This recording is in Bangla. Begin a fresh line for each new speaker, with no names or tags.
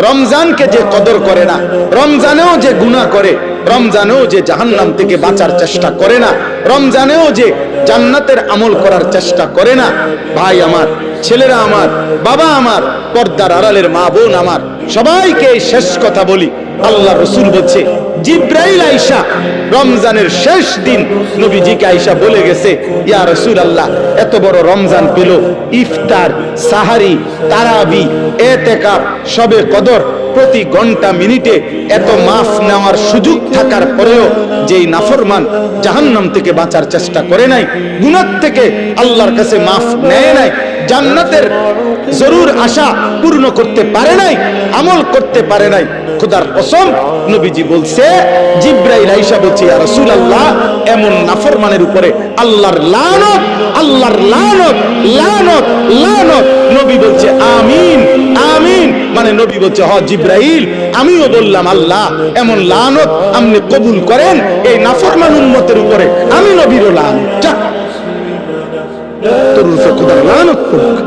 রমজানকে যে কদর করে না, রমজানেও যে গুনাহ করে, রমজানেও যে জাহান্নাম থেকে বাঁচার চেষ্টা করে না, রমজানেও যে জান্নাতের আমল করার চেষ্টা করে না, ভাই আমার, ছেলেরা আমার, বাবা আমার, পর্দার আড়ালের মা বোন আমার, সবাইকে এই শেষ কথা বলি। আল্লাহ রাসূল বলছে, জিবরাইল আয়েশা রমজানের শেষ দিন নবীজিকে আয়েশা বলে গেছে, ইয়া রাসূলুল্লাহ, এত বড় রমজান পেল, ইফতার, সাহারি, তারাবি, ইতিকাফ, শবে কদর, প্রতি ঘন্টা মিনিটে এত মাফ নেওয়ার সুযোগ থাকার পরেও যেই নাফরমান জাহান্নাম থেকে বাঁচার চেষ্টা করে নাই, গুনাহ থেকে আল্লাহর কাছে মাফ নেয় নাই, জান্নাতের জরুর আশা পূর্ণ করতে পারে নাই, আমল করতে পারে নাই, খোদার কসম নবীজি বলছে, জিবরাইল আয়েশা বলছে, ইয়া রাসূলুল্লাহ, এমন নাফরমানের উপরে আল্লাহর লানত, আল্লাহর লানত, লানত, লানত। নবী বলছে আমিন, আমিন। মানে নবী বলছে, হ জিবরাইল, আমিও বললাম আল্লাহ এমন লানত আপনি কবুল করেন এই নাফরমান উম্মতের উপরে, আমি নবীর লানত, তোর উপরে খোদার লানত করুক।